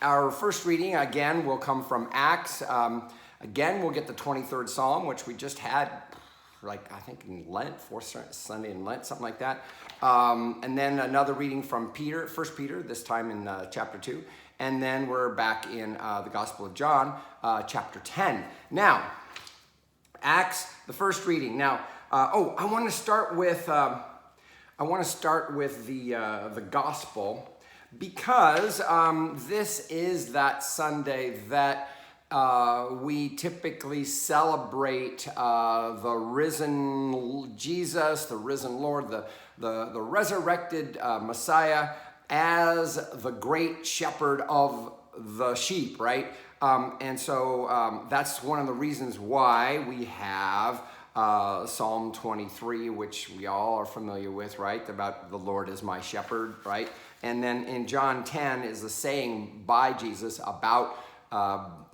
Our first reading, again, will come from Acts. Again, we'll get the 23rd Psalm, which we just had, I think in Lent, fourth Sunday in Lent, something like that. And then another reading from Peter, 1 Peter, this time in chapter 2. And then we're back in the Gospel of John, chapter 10. Now, Acts, the first reading. Now, I want to start with the Gospel, because this is that Sunday that we typically celebrate the risen Jesus, the risen Lord, the resurrected Messiah as the great shepherd of the sheep, right? And so that's one of the reasons why we have Psalm 23, which we all are familiar with, right? About the Lord is my shepherd, right? And then in John 10 is a saying by Jesus about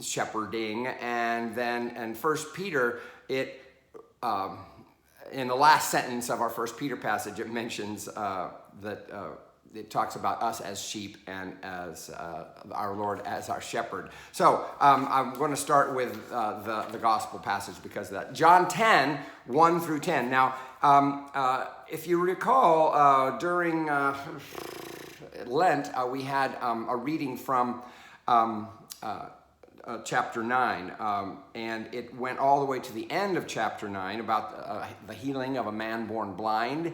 shepherding. And then in 1 Peter, in the last sentence of our 1 Peter passage, it mentions that it talks about us as sheep and as our Lord as our shepherd. So I'm going to start with the gospel passage because of that. John 10, 1 through 10. Now, if you recall, during Lent, we had a reading from chapter 9, and it went all the way to the end of chapter 9 about the healing of a man born blind.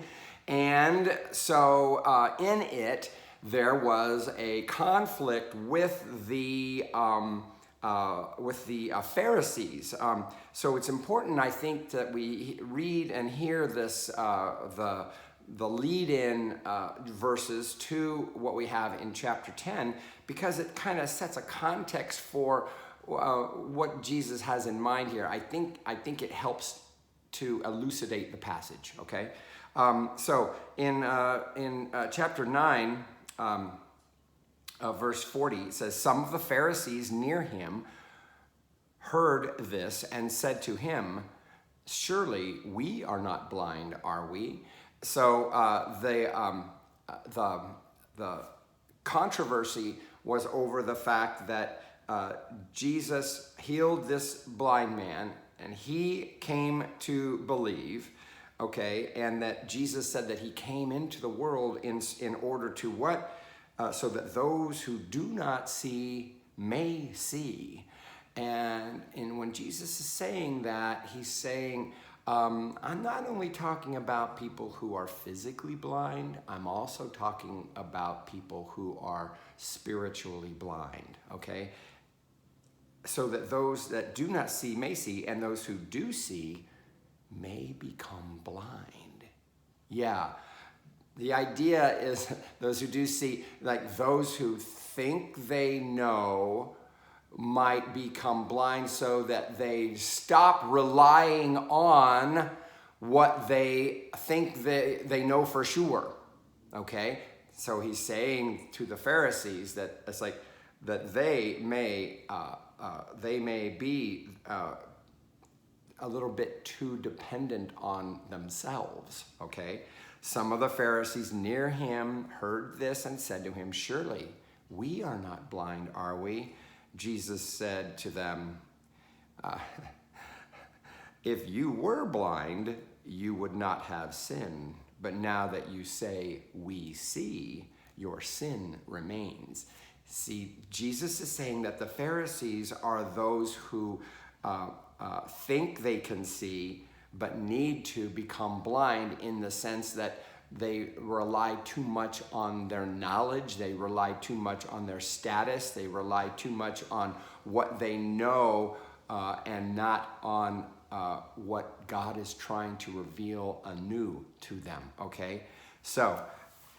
And so in it, there was a conflict with the Pharisees. So it's important, I think, that we read and hear this, the lead-in verses to what we have in chapter 10, because it kind of sets a context for what Jesus has in mind here. I think it helps to elucidate the passage, okay? So in chapter 9, verse 40, it says, "Some of the Pharisees near him heard this and said to him, 'Surely we are not blind, are we?'" So the controversy was over the fact that Jesus healed this blind man, and he came to believe. Okay, and that Jesus said that he came into the world in order to what? So that those who do not see may see. And when Jesus is saying that, he's saying, I'm not only talking about people who are physically blind, I'm also talking about people who are spiritually blind, okay? So that those that do not see may see, and those who do see may become blind. Yeah, the idea is those who do see, like those who think they know might become blind, so that they stop relying on what they think they know for sure, okay? So he's saying to the Pharisees that it's like that they may be a little bit too dependent on themselves, okay? Some of the Pharisees near him heard this and said to him, "Surely we are not blind, are we?" Jesus said to them, "If you were blind, you would not have sin. But now that you say, 'We see,' your sin remains." See, Jesus is saying that the Pharisees are those who think they can see, but need to become blind, in the sense that they rely too much on their knowledge, they rely too much on their status, they rely too much on what they know, and not on what God is trying to reveal anew to them, okay? So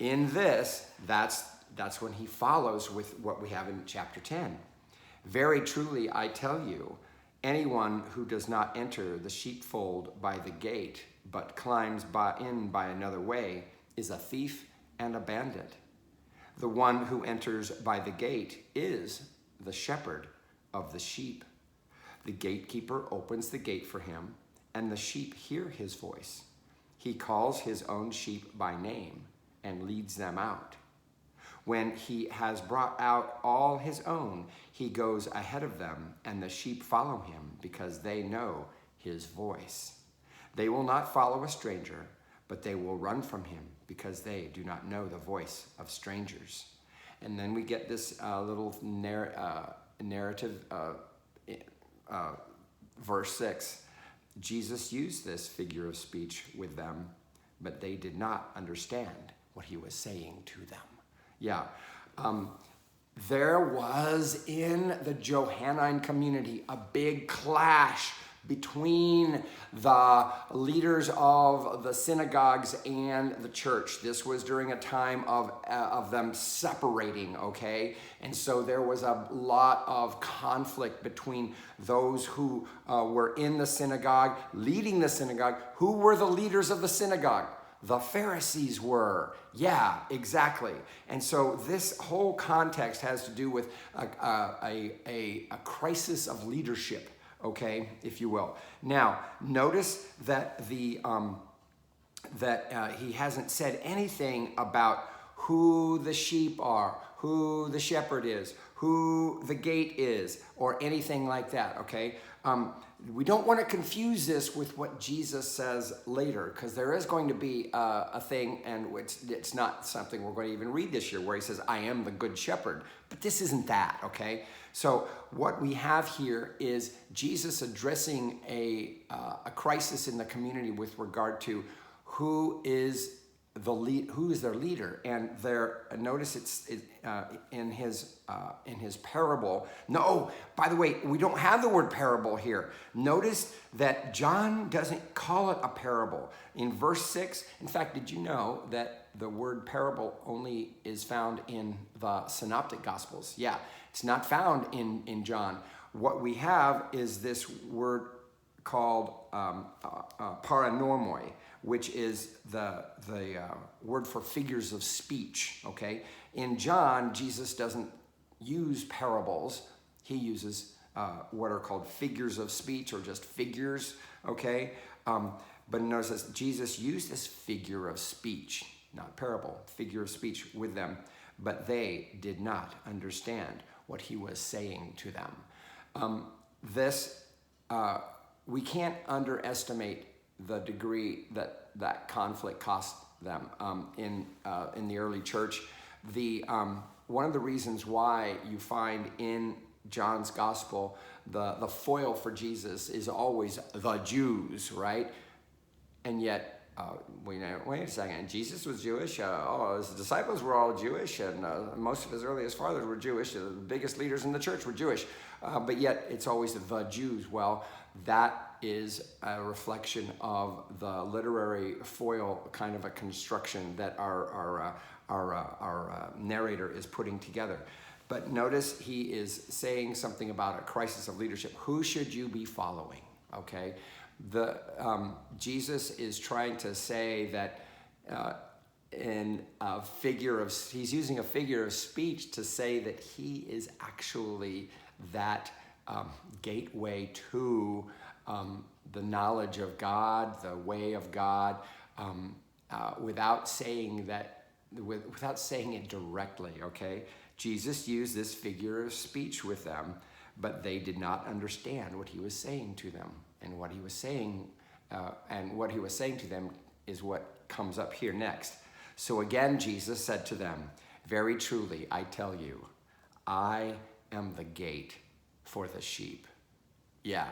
in this, that's when he follows with what we have in chapter 10. "Very truly, I tell you, anyone who does not enter the sheepfold by the gate, but climbs in by another way, is a thief and a bandit. The one who enters by the gate is the shepherd of the sheep. The gatekeeper opens the gate for him, and the sheep hear his voice. He calls his own sheep by name and leads them out. When he has brought out all his own, he goes ahead of them, and the sheep follow him because they know his voice. They will not follow a stranger, but they will run from him because they do not know the voice of strangers. And then we get this little narrative, verse 6. Jesus used this figure of speech with them, but they did not understand what he was saying to them. Yeah. There was in the Johannine community a big clash between the leaders of the synagogues and the church. This was during a time of them separating, okay? And so there was a lot of conflict between those who were in the synagogue, leading the synagogue. Who were the leaders of the synagogue? The Pharisees were. Yeah, exactly. And so this whole context has to do with a crisis of leadership, okay, if you will. Now, notice that he hasn't said anything about who the sheep are, who the shepherd is, who the gate is, or anything like that, okay? We don't want to confuse this with what Jesus says later, because there is going to be a thing, and it's not something we're going to even read this year, where he says, I am the good shepherd. But this isn't that, okay? So what we have here is Jesus addressing a crisis in the community with regard to who is their leader. And notice it's in his parable. No, by the way, we don't have the word parable here. Notice that John doesn't call it a parable. In verse 6, in fact, did you know that the word parable only is found in the Synoptic Gospels? Yeah, it's not found in John. What we have is this word called paranormoi, which is the word for figures of speech, okay? In John, Jesus doesn't use parables. He uses what are called figures of speech, or just figures, okay? But notice this, Jesus used this figure of speech, not parable, figure of speech with them, but they did not understand what he was saying to them. We can't underestimate the degree that conflict cost them in the early church. One of the reasons why you find in John's gospel the foil for Jesus is always the Jews, right? And yet, wait a second, Jesus was Jewish. His disciples were all Jewish, and most of his earliest fathers were Jewish. The biggest leaders in the church were Jewish. But yet, it's always the Jews. Well, that is a reflection of the literary foil kind of a construction that our narrator is putting together. But notice he is saying something about a crisis of leadership. Who should you be following? Okay, Jesus is trying to say that he's using a figure of speech to say that he is actually that gateway to the knowledge of God, the way of God, without saying it directly, okay? Jesus used this figure of speech with them, but they did not understand what he was saying to them. And what he was saying to them is what comes up here next. So again, Jesus said to them, very truly, I tell you, I am the gate for the sheep. Yeah,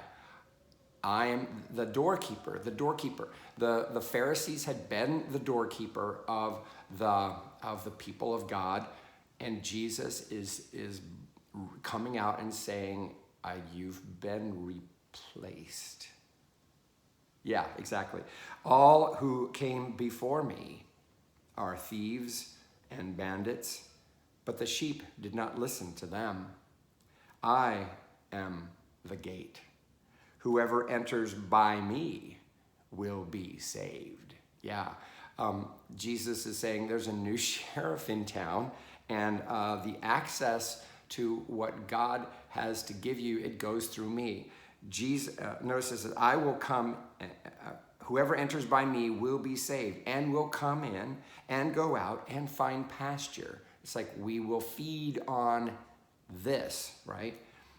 I am the doorkeeper. The Pharisees had been the doorkeeper of the people of God, and Jesus is coming out and saying, you've been replaced. Yeah, exactly. All who came before me are thieves and bandits, but the sheep did not listen to them. I am the gate. Whoever enters by me will be saved. Yeah. Jesus is saying there's a new sheriff in town, and the access to what God has to give you, it goes through me. Jesus, notice it says, I will come, whoever enters by me will be saved, and will come in and go out and find pasture. It's like we will feed on this, right?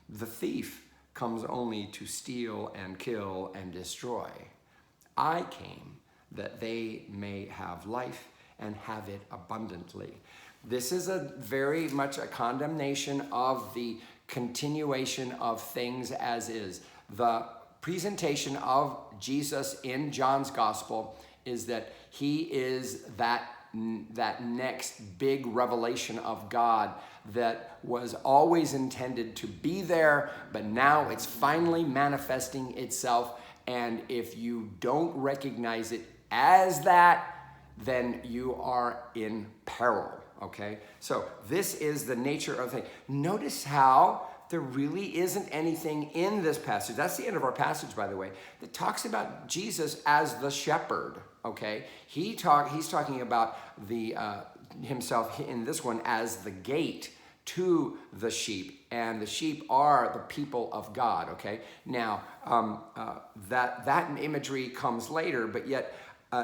The thief comes only to steal and kill and destroy. I came that they may have life and have it abundantly. This is a very much a condemnation of the continuation of things as is. The presentation of Jesus in John's gospel is that he is that next big revelation of God that was always intended to be there, but now it's finally manifesting itself. And if you don't recognize it as that, then you are in peril, okay? So this is the nature of the thing. Notice how there really isn't anything in this passage. That's the end of our passage, by the way, that talks about Jesus as the shepherd, okay? He's talking about himself in this one as the gate to the sheep, and the sheep are the people of God, okay? Now, that imagery comes later, but yet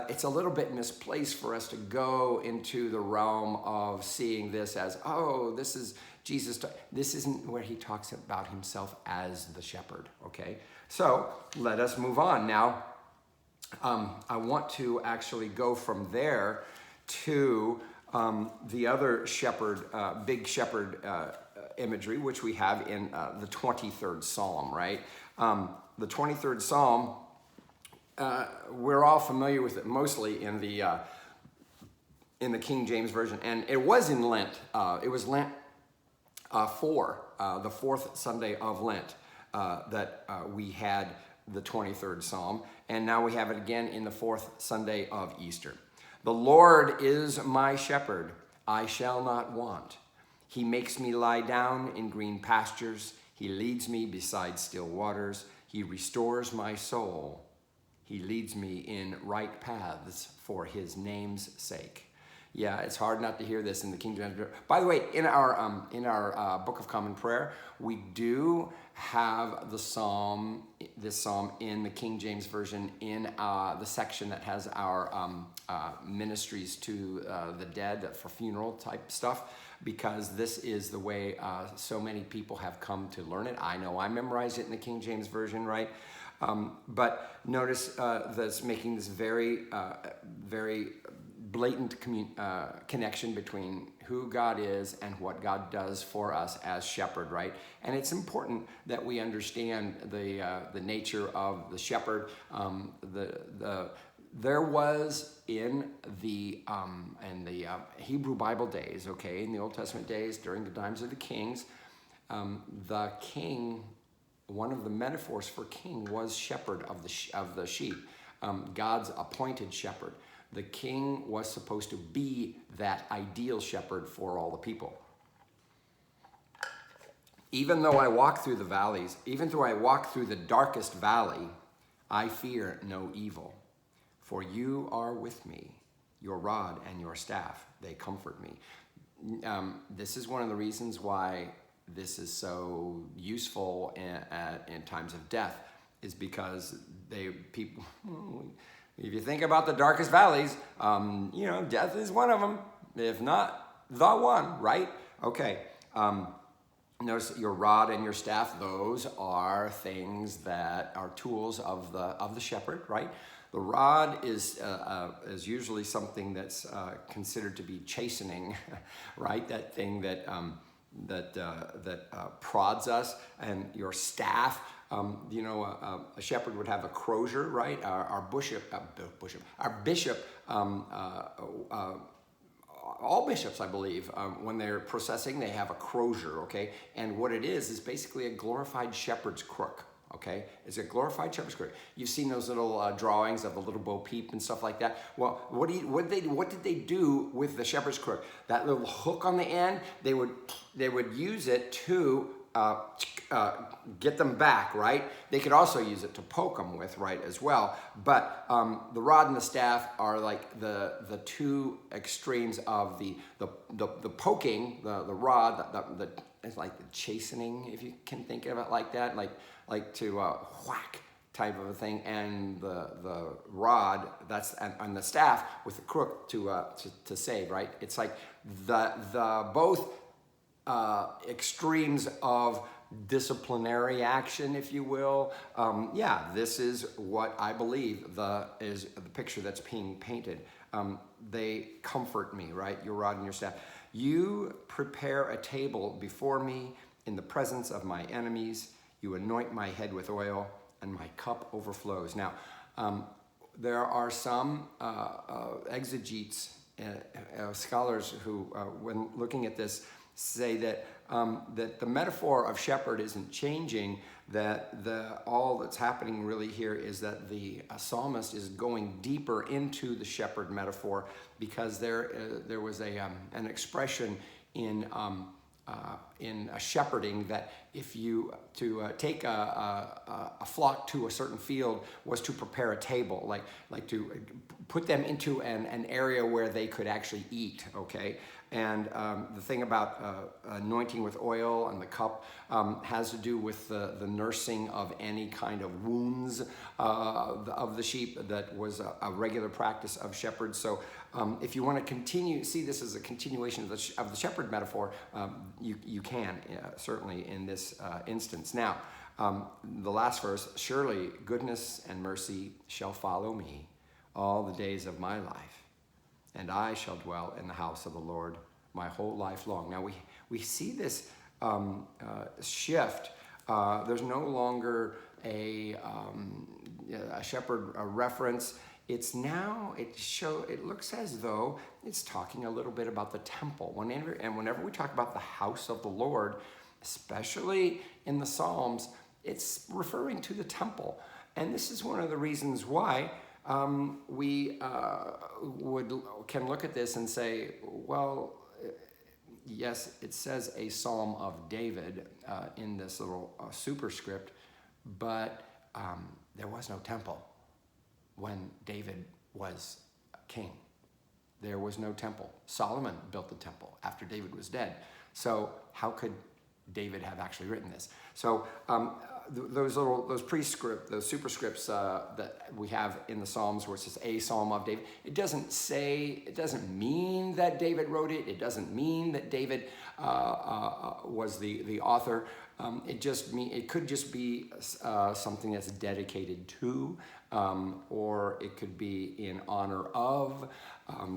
it's a little bit misplaced for us to go into the realm of seeing this as, oh, this is Jesus. This isn't where he talks about himself as the shepherd, okay? So let us move on. Now, I want to actually go from there to the other shepherd, big shepherd imagery, which we have in the 23rd Psalm, right? The 23rd Psalm, we're all familiar with it mostly in the King James Version, and it was in Lent. It was Lent 4, the fourth Sunday of Lent, that we had the 23rd Psalm, and now we have it again in the fourth Sunday of Easter. The Lord is my shepherd, I shall not want. He makes me lie down in green pastures. He leads me beside still waters. He restores my soul. He leads me in right paths for his name's sake. Yeah, it's hard not to hear this in the King James. By the way, in our Book of Common Prayer, we do have this psalm in the King James Version in the section that has our ministries to the dead for funeral type stuff, because this is the way so many people have come to learn it. I know I memorized it in the King James Version, right? But notice that's making this very, very blatant connection between who God is and what God does for us as shepherd, right? And it's important that we understand the nature of the shepherd. There was in the Hebrew Bible days, okay, in the Old Testament days, during the times of the kings, the king, one of the metaphors for king was shepherd of the sheep, God's appointed shepherd. The king was supposed to be that ideal shepherd for all the people. Even though I walk through the valleys, even though I walk through the darkest valley, I fear no evil. For you are with me, your rod and your staff, they comfort me. This is one of the reasons why this is so useful in times of death, is because people, if you think about the darkest valleys, death is one of them, if not the one, right? Okay. Notice your rod and your staff, those are things that are tools of the shepherd, right? The rod is usually something that's considered to be chastening, right? That thing that prods us. And your staff, a shepherd would have a crozier, right? Our bishop, all bishops, I believe, when they're processing, they have a crozier, okay? And what it is basically a glorified shepherd's crook, okay? It's a glorified shepherd's crook. You've seen those little drawings of the little Bo Peep and stuff like that. Well, what did they do with the shepherd's crook? That little hook on the end, they would use it to get them back, right? They could also use it to poke them with, right, as well. But the rod and the staff are like the two extremes of the poking, the rod, it's like the chastening, if you can think of it like that, like to whack type of a thing, and the rod, that's and the staff with the crook to save, right? It's like the both extremes of disciplinary action, if you will. Yeah, this is what I believe is the picture that's being painted. They comfort me, right? Your rod and your staff. You prepare a table before me in the presence of my enemies. You anoint my head with oil, and my cup overflows. Now, there are some exegetes, scholars who, when looking at this, say that that the metaphor of shepherd isn't changing. That all that's happening really here is that the psalmist is going deeper into the shepherd metaphor, because there was an expression in shepherding that if you take a flock to a certain field was to prepare a table, like to put them into an area where they could actually eat. Okay, and the thing about anointing with oil and the cup has to do with the nursing of any kind of wounds of the sheep. That was a regular practice of shepherds. So if you want to see this as a continuation of the shepherd metaphor, you can, certainly in this instance. Now, the last verse, surely goodness and mercy shall follow me all the days of my life, and I shall dwell in the house of the Lord my whole life long. Now we see this shift. There's no longer a shepherd reference. It's now, it looks as though it's talking a little bit about the temple. Whenever we talk about the house of the Lord, especially in the Psalms, it's referring to the temple. And this is one of the reasons why we can look at this and say, well, yes, it says a Psalm of David in this little superscript, but there was no temple when David was king. There was no temple. Solomon built the temple after David was dead. So how could David have actually written this? So those superscripts that we have in the Psalms, where it says a Psalm of David, it doesn't mean that David wrote it. It doesn't mean that David was the author. It could just be something that's dedicated to, or it could be in honor of,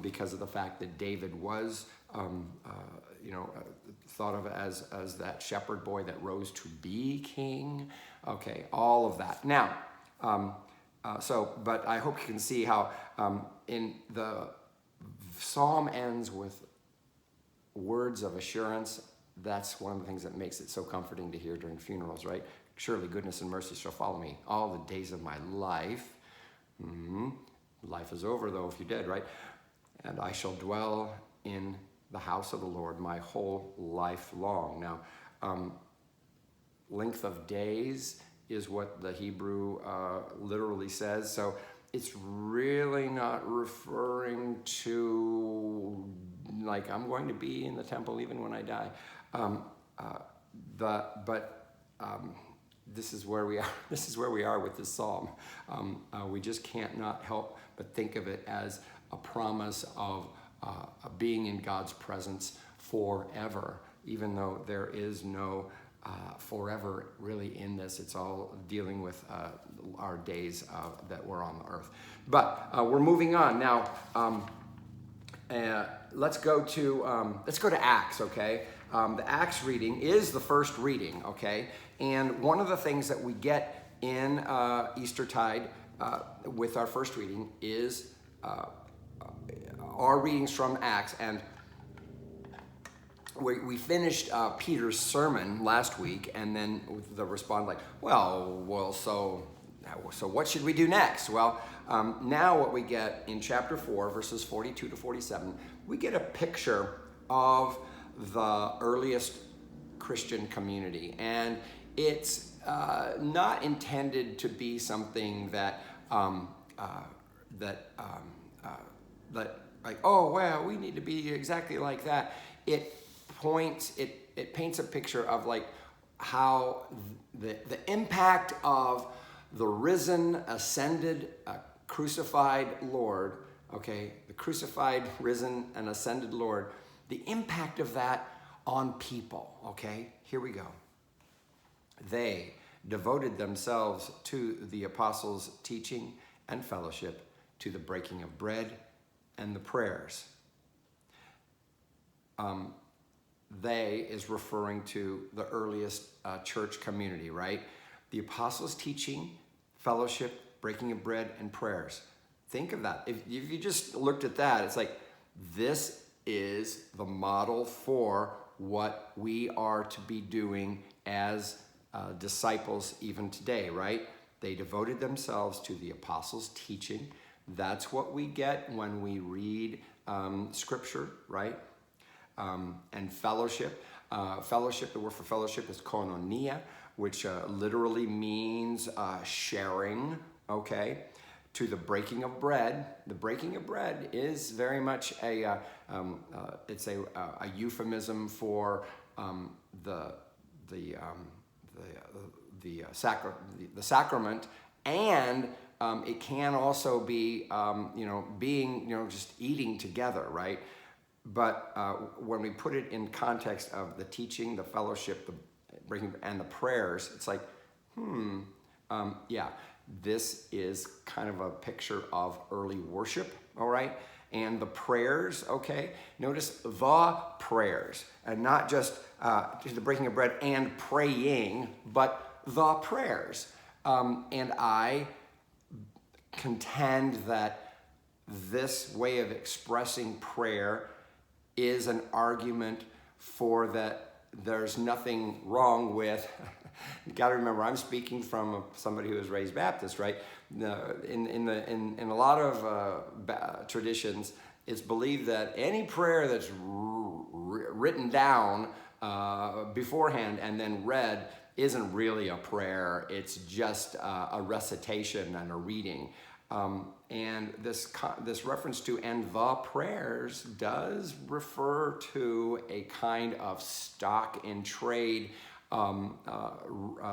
because of the fact that David was thought of as that shepherd boy that rose to be king. Okay, all of that. Now, but I hope you can see how in the psalm ends with words of assurance. That's one of the things that makes it so comforting to hear during funerals, right? Surely goodness and mercy shall follow me all the days of my life. Life is over, though, if you're dead, right? And I shall dwell in the house of the Lord my whole life long. Now, length of days is what the Hebrew literally says. So it's really not referring to, like, I'm going to be in the temple even when I die. This is where we are. This is where we are with this psalm. We just can't not help but think of it as a promise of being in God's presence forever, even though there is no forever really in this. It's all dealing with our days that we're on the earth. But we're moving on now. Let's go to Acts. Okay, the Acts reading is the first reading. Okay, and one of the things that we get in Eastertide with our first reading is our readings from Acts. And we finished Peter's sermon last week, and then the response like, well, so what should we do next? Well, now what we get in chapter 4, verses 42 to 47, we get a picture of the earliest Christian community, and it's not intended to be something that like, oh, well, we need to be exactly like that. It paints a picture of like how the impact of the risen, ascended, crucified Lord, okay, the crucified, risen, and ascended Lord, the impact of that on people, okay? Here we go. They devoted themselves to the apostles' teaching and fellowship, to the breaking of bread and the prayers. They is referring to the earliest church community, right? The apostles' teaching, fellowship, breaking of bread, and prayers. Think of that. If you just looked at that, it's like, this is the model for what we are to be doing as disciples even today, right? They devoted themselves to the apostles' teaching. That's what we get when we read scripture, right? And fellowship. Fellowship, the word for fellowship is koinonia, which literally means sharing, okay? To the breaking of bread. The breaking of bread is very much a euphemism for the sacrament, and it can also be being just eating together, right? But when we put it in context of the teaching, the fellowship, the breaking, and the prayers, it's like, yeah, this is kind of a picture of early worship, all right? And the prayers, okay? Notice the prayers, and not just the breaking of bread and praying, but the prayers. And I contend that this way of expressing prayer is an argument for that there's nothing wrong with, you got to remember, I'm speaking from somebody who was raised Baptist, right? In a lot of traditions, it's believed that any prayer that's written down beforehand and then read isn't really a prayer. It's just a recitation and a reading. And this reference to "and the prayers" does refer to a kind of stock in trade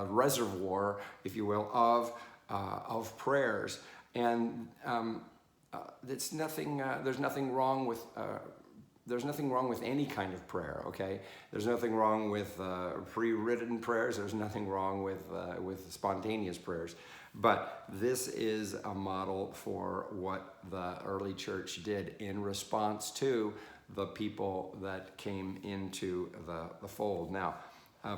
reservoir, if you will, of prayers. And it's nothing. There's nothing wrong with. There's nothing wrong with any kind of prayer. Okay. There's nothing wrong with pre-written prayers. There's nothing wrong with spontaneous prayers. But this is a model for what the early church did in response to the people that came into the fold. Now,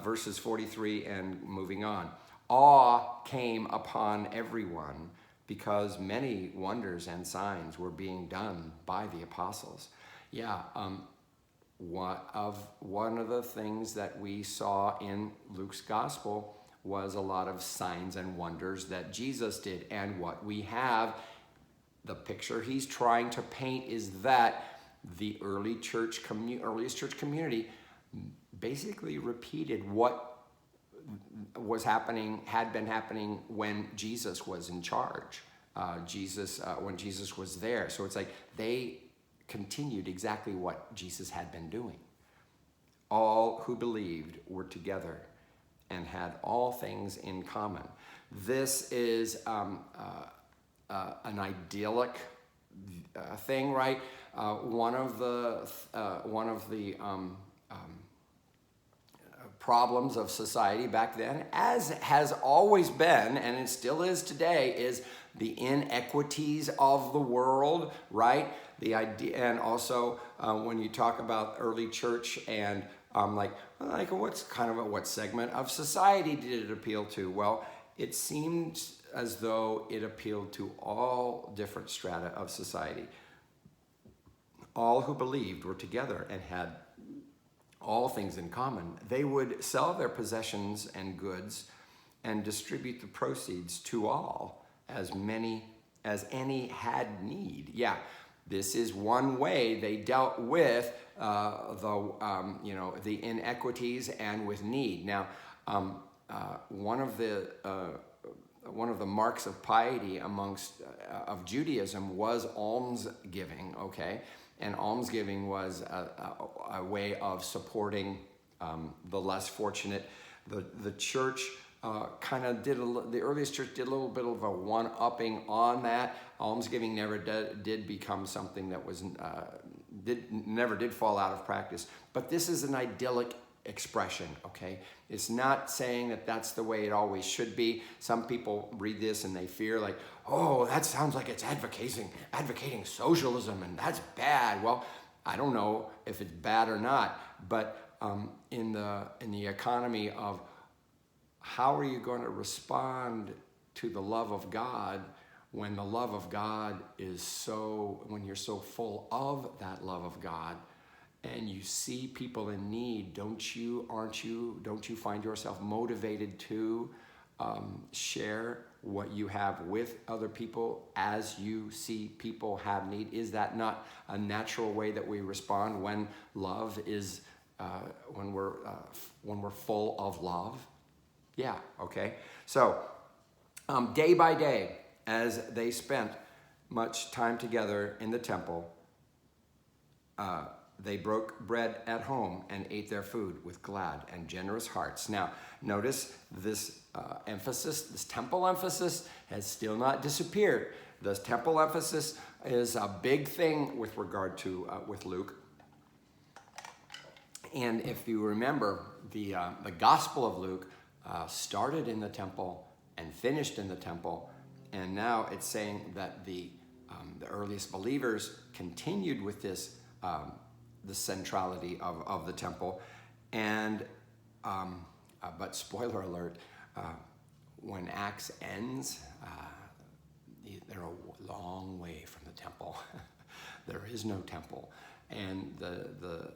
verses 43 and moving on. Awe came upon everyone because many wonders and signs were being done by the apostles. Yeah, one of the things that we saw in Luke's gospel was a lot of signs and wonders that Jesus did. And what we have, the picture he's trying to paint, is that the earliest church community basically repeated what had been happening when Jesus was in charge. When Jesus was there. So it's like they continued exactly what Jesus had been doing. All who believed were together and had all things in common. This is an idyllic thing, right? One of the problems of society back then, as has always been, and it still is today, is the inequities of the world, right? The idea, and also when you talk about early church and what segment of society did it appeal to? Well, it seemed as though it appealed to all different strata of society. All who believed were together and had all things in common. They would sell their possessions and goods and distribute the proceeds to all, as many as any had need. Yeah, this is one way they dealt with the inequities and with need. Now, one of the marks of piety of Judaism was almsgiving. Okay, and almsgiving was a way of supporting the less fortunate. The church the earliest church did a little bit of a one-upping on that. Almsgiving never did become something that was never did fall out of practice. But this is an idyllic expression, okay? It's not saying that that's the way it always should be. Some people read this and they fear like, oh, that sounds like it's advocating socialism, and that's bad. Well, I don't know if it's bad or not, but in the economy of how are you going to respond to the love of God when the love of God when you're so full of that love of God and you see people in need, don't you find yourself motivated to share what you have with other people as you see people have need? Is that not a natural way that we respond when love is, when we're full of love? Yeah, okay. So day by day, as they spent much time together in the temple, they broke bread at home and ate their food with glad and generous hearts. Now, notice this emphasis, this temple emphasis has still not disappeared. The temple emphasis is a big thing with regard to, with Luke. And if you remember, the Gospel of Luke started in the temple and finished in the temple. And now it's saying that the earliest believers continued with this, the centrality of the temple. And, but spoiler alert, when Acts ends, they're a long way from the temple. There is no temple. And the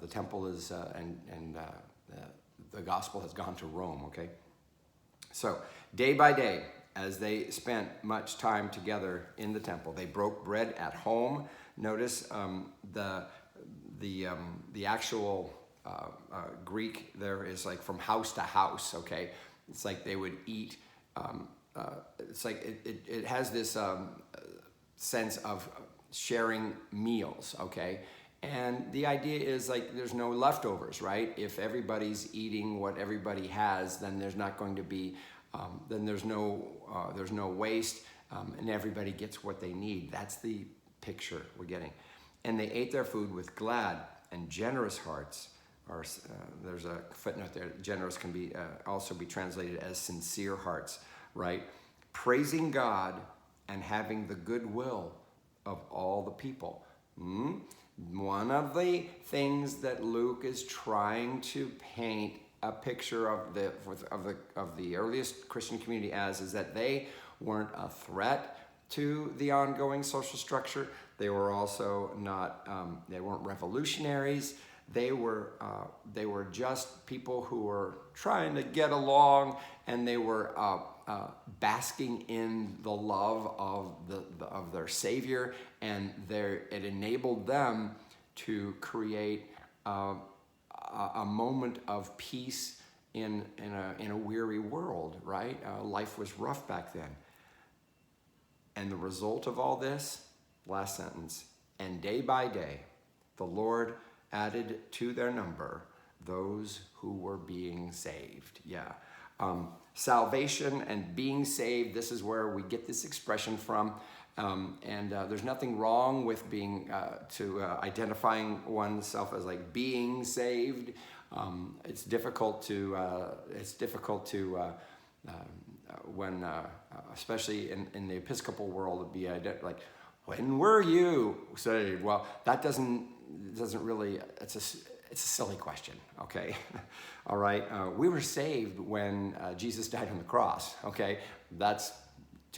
temple is, the gospel has gone to Rome, okay? So day by day, as they spent much time together in the temple, they broke bread at home. Notice the actual Greek there is like from house to house, okay? It's like they would eat, it's like it has this sense of sharing meals, okay? And the idea is like there's no leftovers, right? If everybody's eating what everybody has, then there's not going to be, then there's no waste, and everybody gets what they need. That's the picture we're getting. And they ate their food with glad and generous hearts. Or there's a footnote there. Generous can be also be translated as sincere hearts, right? Praising God and having the goodwill of all the people. One of the things that Luke is trying to paint a picture of the earliest Christian community as is that they weren't a threat to the ongoing social structure. They were also not. They weren't revolutionaries. They were just people who were trying to get along, and they were basking in the love of their Savior, and it enabled them to create a moment of peace in a weary world. Right? Life was rough back then, and the result of all this, last sentence, and day by day, the Lord added to their number those who were being saved. Yeah. Salvation and being saved, this is where we get this expression from. And there's nothing wrong with being, identifying oneself as like being saved. It's difficult to when, especially in the Episcopal world, to be like, when were you saved? Well, that doesn't really, it's a silly question, okay? All right, we were saved when Jesus died on the cross, okay? That's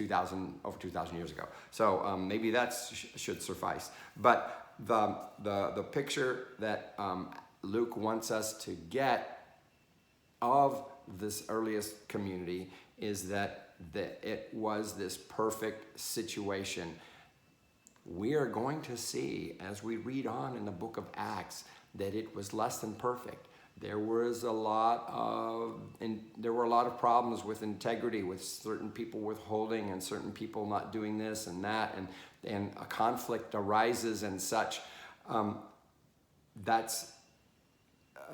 over 2,000 years ago. So maybe that should suffice. But the picture that Luke wants us to get of this earliest community is that it was this perfect situation. We are going to see, as we read on in the book of Acts, that it was less than perfect. There were a lot of problems with integrity, with certain people withholding and certain people not doing this and that, and a conflict arises and such. That's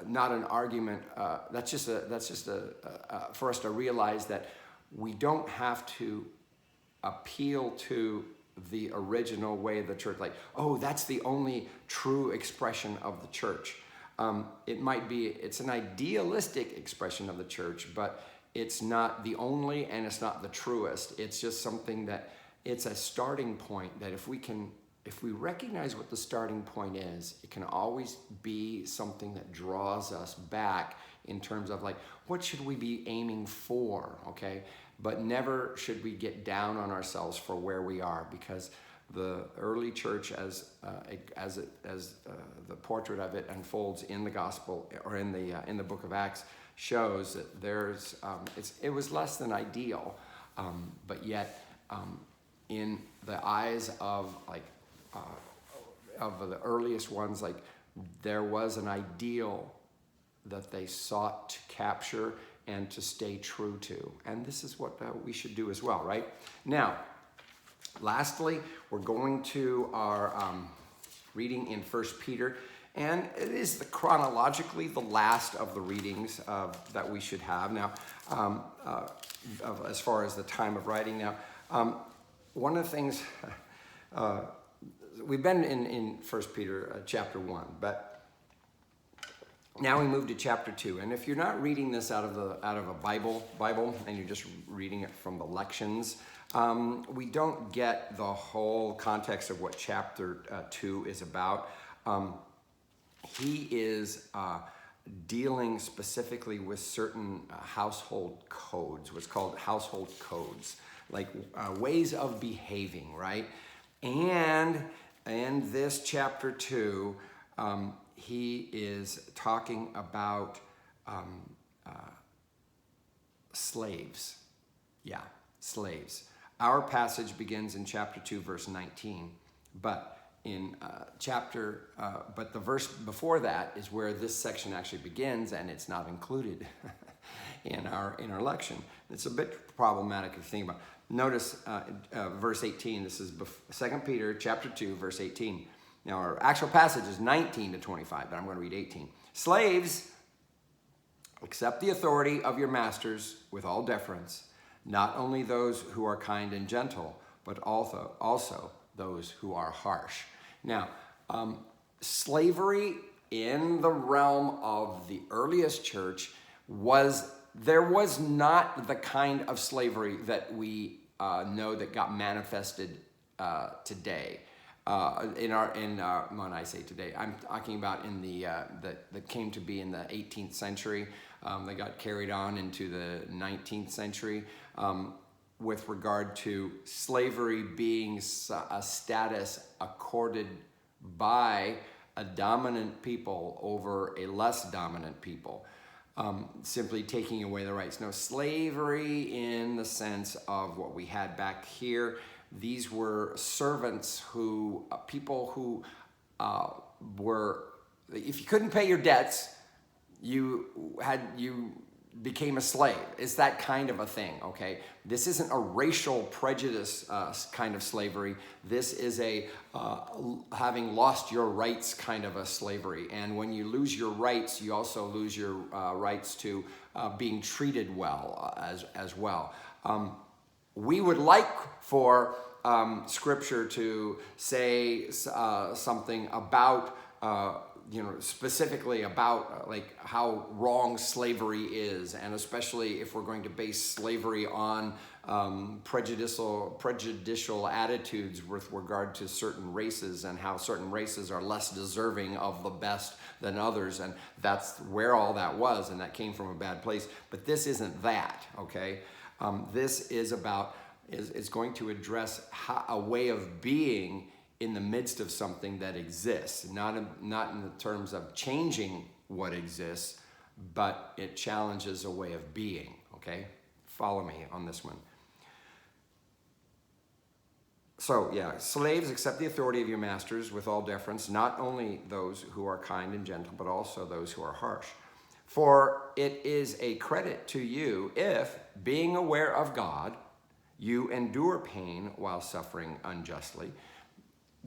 not an argument. That's just for us to realize that we don't have to appeal to the original way of the church, like, oh, that's the only true expression of the church. It's an idealistic expression of the church, but it's not the only and it's not the truest. It's just something that it's a starting point that if we recognize what the starting point is, it can always be something that draws us back in terms of like, what should we be aiming for, okay? But never should we get down on ourselves for where we are, because the early church, as the portrait of it unfolds in the gospel or in the book of Acts, shows that it was less than ideal, but yet in the eyes of of the earliest ones, like there was an ideal that they sought to capture and to stay true to. And this is what we should do as well, right? Now, lastly, we're going to our reading in 1 Peter. And it is chronologically the last of the readings that we should have now, as far as the time of writing now. One of the things, we've been in 1 Peter chapter 1, but now we move to chapter 2, and if you're not reading this out of a Bible, and you're just reading it from the lections, we don't get the whole context of what chapter 2 is about. He is dealing specifically with certain household codes, what's called household codes, like ways of behaving, right? And in this chapter 2, he is talking about slaves. Yeah, slaves. Our passage begins in chapter 2, verse 19, but in but the verse before that is where this section actually begins, and it's not included in our lection. It's a bit problematic if you think about it. Notice verse 18. This is 2 Peter chapter 2, verse 18. Now, our actual passage is 19 to 25, but I'm going to read 18. Slaves, accept the authority of your masters with all deference, not only those who are kind and gentle, but also those who are harsh. Now, slavery in the realm of the earliest church was not the kind of slavery that we know that got manifested today. When I say today, I'm talking about in that came to be in the 18th century. They got carried on into the 19th century with regard to slavery being a status accorded by a dominant people over a less dominant people. Simply taking away the rights. No, slavery in the sense of what we had back here. These were servants people who were, if you couldn't pay your debts, you became a slave. It's that kind of a thing, okay? This isn't a racial prejudice kind of slavery. This is a having lost your rights kind of a slavery. And when you lose your rights, you also lose your rights to being treated well as well. We would like for Scripture to say something about specifically about like how wrong slavery is, and especially if we're going to base slavery on prejudicial attitudes with regard to certain races, and how certain races are less deserving of the best than others, and that's where all that was, and that came from a bad place. But this isn't that, okay? This is going to address a way of being in the midst of something that exists, not in the terms of changing what exists, but it challenges a way of being, okay? Follow me on this one. So, yeah, slaves, accept the authority of your masters with all deference, not only those who are kind and gentle, but also those who are harsh. For it is a credit to you if, being aware of God, you endure pain while suffering unjustly.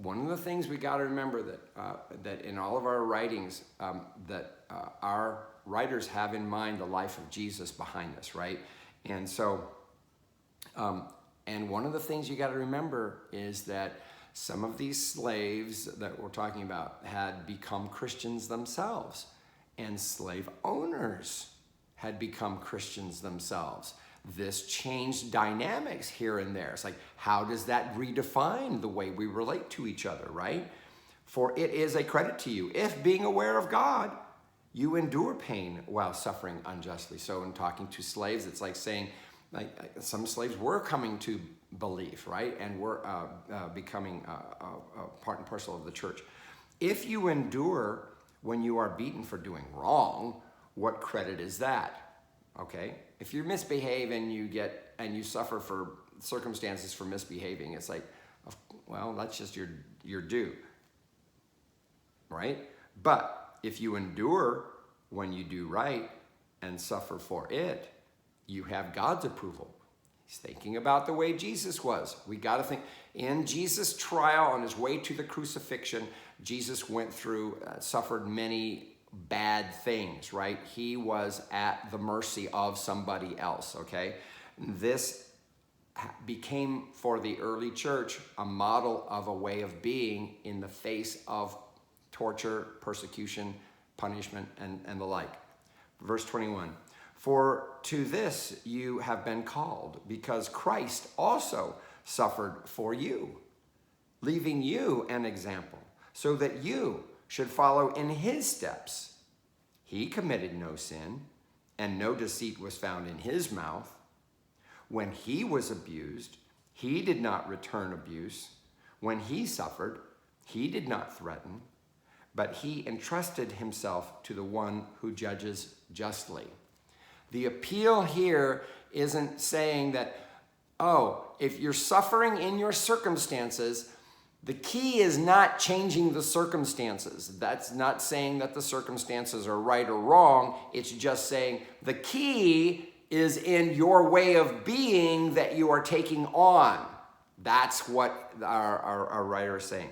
one of the things we got to remember that in all of our writings, our writers have in mind the life of Jesus behind this, right? And so, and one of the things you got to remember is that some of these slaves that we're talking about had become Christians themselves, and slave owners had become Christians themselves. This changed dynamics here and there. It's like, how does that redefine the way we relate to each other, right? For it is a credit to you if, being aware of God, you endure pain while suffering unjustly. So in talking to slaves, it's like saying, like some slaves were coming to belief, right? And were becoming part and parcel of the church. If you endure when you are beaten for doing wrong, what credit is that? Okay, if you misbehave and you suffer for circumstances for misbehaving, it's like, well, that's just your due, right? But if you endure when you do right and suffer for it, you have God's approval. He's thinking about the way Jesus was. We got to think, in Jesus' trial on his way to the crucifixion, Jesus went through, suffered many bad things, right? He was at the mercy of somebody else, okay? This became, for the early church, a model of a way of being in the face of torture, persecution, punishment, and the like. Verse 21, for to this you have been called, because Christ also suffered for you, leaving you an example, so that you should follow in his steps. He committed no sin, and no deceit was found in his mouth. When he was abused, he did not return abuse. When he suffered, he did not threaten, but he entrusted himself to the one who judges justly. The appeal here isn't saying that, oh, if you're suffering in your circumstances, the key is not changing the circumstances. That's not saying that the circumstances are right or wrong. It's just saying the key is in your way of being that you are taking on. That's what our writer is saying.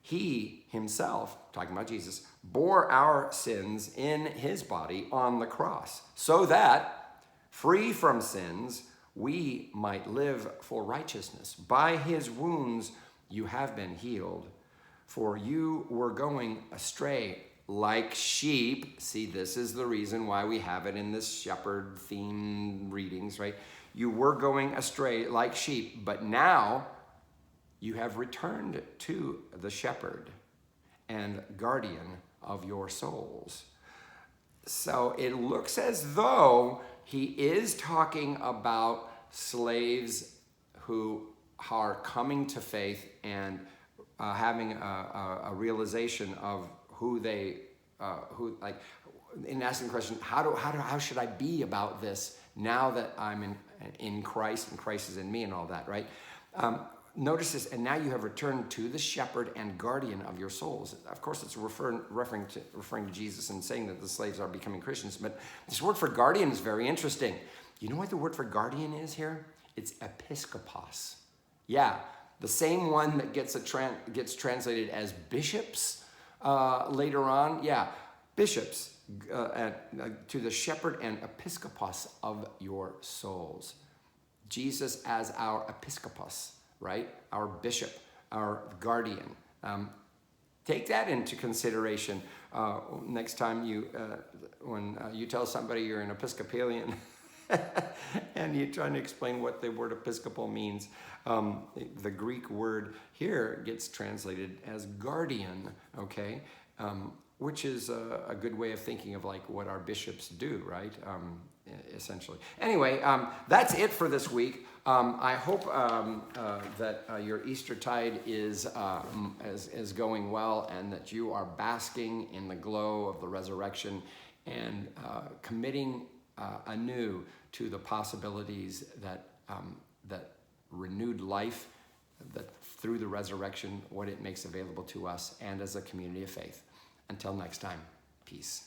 He himself, talking about Jesus, bore our sins in his body on the cross, so that, free from sins, we might live for righteousness. By his wounds you have been healed, for you were going astray like sheep. See, this is the reason why we have it in this shepherd theme readings, right? You were going astray like sheep, but now you have returned to the shepherd and guardian of your souls. So it looks as though he is talking about slaves who are coming to faith and having a realization of who in asking the question, how should I be about this now that I'm in Christ and Christ is in me and all that, right? Notice this, and now you have returned to the shepherd and guardian of your souls. Of course, it's referring to Jesus and saying that the slaves are becoming Christians, but this word for guardian is very interesting. You know what the word for guardian is here? It's episkopos. Yeah, the same one that gets translated as bishops later on. Yeah, bishops to the shepherd and episkopos of your souls. Jesus as our episkopos, right? Our bishop, our guardian. Take that into consideration next time when you tell somebody you're an Episcopalian and you're trying to explain what the word Episcopal means. The Greek word here gets translated as guardian, okay? Which is a good way of thinking of like what our bishops do, right? Essentially. Anyway, that's it for this week. I hope that your Eastertide is going well, and that you are basking in the glow of the resurrection and committing anew to the possibilities that renewed life, that through the resurrection, what it makes available to us and as a community of faith. Until next time, peace.